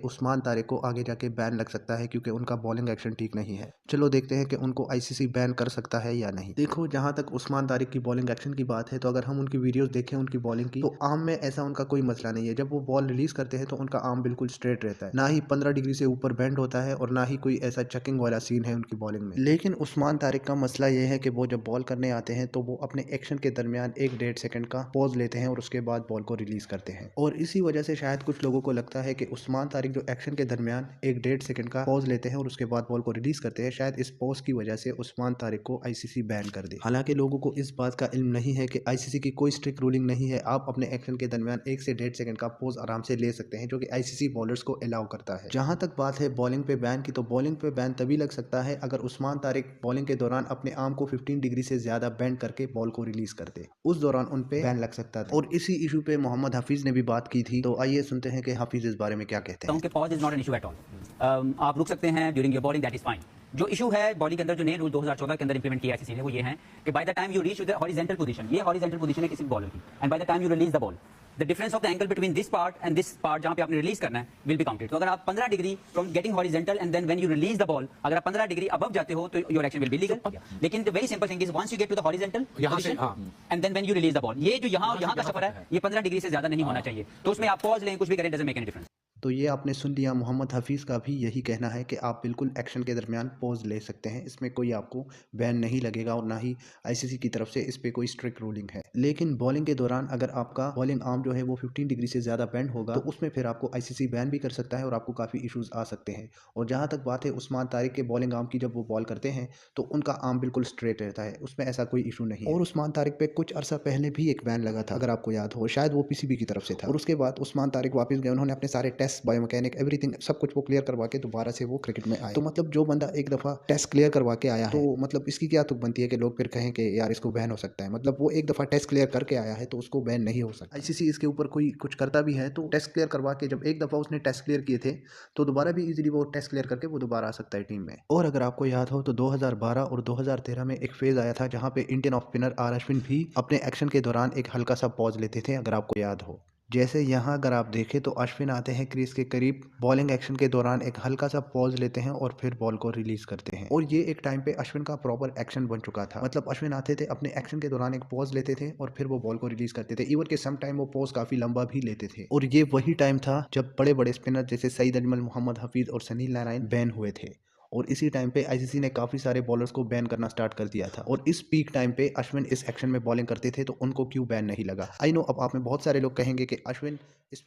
उस्मान तारिक को आगे जाके बैन लग सकता है क्योंकि उनका बॉलिंग एक्शन ठीक नहीं है। चलो देखते हैं कि उनको आईसीसी बैन कर सकता है या नहीं। देखो, जहां तक उस्मान तारिक की बॉलिंग एक्शन की बात है तो अगर हम उनकी वीडियोस देखें उनकी बॉलिंग की, तो आर्म में ऐसा उनका कोई मसला नहीं है। जब वो बॉल रिलीज करते हैं तो उनका आर्म बिल्कुल स्ट्रेट रहता है, ना ही 15 डिग्री से ऊपर बेंड होता है और ना ही कोई ऐसा चकिंग वाला सीन है उनकी बॉलिंग में। लेकिन उस्मान तारिक का मसला यह है कि वो जब बॉल करने आते हैं तो वो अपने एक्शन के दरमियान 1-1.5 सेकंड का पॉज लेते हैं और उसके बाद बॉल को रिलीज करते हैं। और इसी वजह से शायद कुछ लोगों को लगता है कि उस्मान तारिक जो एक्शन के दरमियान 1-1.5 सेकंड का पॉज लेते हैं और उसके बाद बॉल को रिलीज करते हैं, शायद इस पॉज की वजह से उस्मान तारिक को आईसीसी बैन कर दे। हालांकि लोगों को इस बात का इल्म नहीं है कि आईसीसी की कोई स्ट्रिक्ट रूलिंग नहीं है। आप अपने एक्शन के दरमियान 1 से 1.5 सेकंड का पॉज आराम से ले सकते हैं, जो कि आईसीसी बॉलर्स को अलाउ करता है। जहां तक बात है बॉलिंग पे बैन की, तो बॉलिंग पे बैन तभी लग सकता है अगर उस्मान तारिक बॉलिंग के दौरान अपने आर्म को 15 डिग्री से ज्यादा बेंड करके बॉल को रिलीज कर दे, उस दौरान उन पे बैन लग सकता था। और इसी इशू पे मोहम्मद हफीज ने भी बात की थी, तो आइए सुनते हैं कि हफीज इस बारे में क्या कहते हैं। Pause is not an issue at all. आप रुक सकते हैं during your bowling, that is fine. जो इशू है बॉलिंग के अंदर, जो नए रूल 2014 के अंदर इंप्लीमेंट किया आईसीसी ने, वो ये है कि by the time you reach the horizontal position, ये हॉरिजॉन्टल पोजीशन है किसी बॉलर की, and by the time you release the ball, the difference of the angle between this part and this part जहां पे आपने रिलीज करना है will be counted. तो अगर आप 15 degree from getting horizontal and then when you release the ball, अगर आप 15 डिग्री अबव जाते हो तो your action will be legal. लेकिन the very simple thing is once you get to the horizontal position and then when you release the ball, ये जो यहां का सफर है ये 15 डिग्री से ज्यादा नहीं होना चाहिए। तो उसमें आप पॉज लें, कुछ भी करें, डजंट मेक एनी डिफरेंस। तो ये आपने सुन लिया, मोहम्मद हफीज़ का भी यही कहना है कि आप बिल्कुल एक्शन के दरमियान पॉज ले सकते हैं, इसमें कोई आपको बैन नहीं लगेगा और ना ही आईसीसी की तरफ से इस पे कोई स्ट्रिक्ट रूलिंग है। लेकिन बॉलिंग के दौरान अगर आपका बॉलिंग आर्म जो है वो 15 डिग्री से ज़्यादा बेंड होगा तो उसमें फिर आपको आईसीसी बैन भी कर सकता है और आपको काफ़ी इशूज़ आ सकते हैं। और जहाँ तक बात है उस्मान तारिक के बॉलिंग आर्म की, जब वो बॉल करते हैं तो उनका आर्म बिल्कुल स्ट्रेट रहता है, उसमें ऐसा कोई इशू नहीं है। और उस्मान तारिक पे कुछ अरसा पहले भी एक बैन लगा था, अगर आपको याद हो, शायद वो पीसीबी की तरफ से था। और उसके बाद उस्मान तारिक वापस गए, उन्होंने अपने सारे टेस्ट, बायोमैकेनिक, एवरीथिंग सब कुछ वो क्लियर करवा के दोबारा से वो क्रिकेट में आए। तो मतलब जो बंदा एक दफा टेस्ट क्लियर करवा के आया है, तो मतलब इसकी क्या तुक बनती है कि लोग फिर कहें कि यार इसको बैन हो सकता है। मतलब वो एक दफा टेस्ट क्लियर करके आया है तो उसको बैन नहीं हो सकता। आईसीसी इसके ऊपर कोई कुछ करता भी है तो टेस्ट क्लियर करवा के, जब एक दफा उसने टेस्ट क्लियर किए थे तो दोबारा भी इजीली वो टेस्ट क्लियर करके वो दोबारा आ सकता है टीम में। और अगर आपको याद हो तो 2012 और 2013 में एक फेज आया था जहां पे Indian off spinner R Ashwin भी अपने एक्शन के दौरान एक हल्का सा पॉज लेते थे, अगर आपको याद हो। जैसे यहाँ अगर आप देखें तो अश्विन आते हैं क्रीज के करीब, बॉलिंग एक्शन के दौरान एक हल्का सा पॉज लेते हैं और फिर बॉल को रिलीज करते हैं। और ये एक टाइम पे अश्विन का प्रॉपर एक्शन बन चुका था। मतलब अश्विन आते थे, अपने एक्शन के दौरान एक पॉज लेते थे और फिर वो बॉल को रिलीज करते थे। इवन के सम टाइम वो पॉज काफी लंबा भी लेते थे। और ये वही टाइम था जब बड़े बड़े स्पिनर जैसे सईद अजमल, मोहम्मद हफीज और सनील नारायण बैन हुए थे। और इसी टाइम पे आईसीसी ने काफी सारे बॉलर्स को बैन करना स्टार्ट कर दिया था। और इस पीक टाइम पे अश्विन इस एक्शन में बॉलिंग करते थे तो उनको क्यों बैन नहीं लगा। आई नो अब आप में बहुत सारे लोग कहेंगे कि अश्विन इस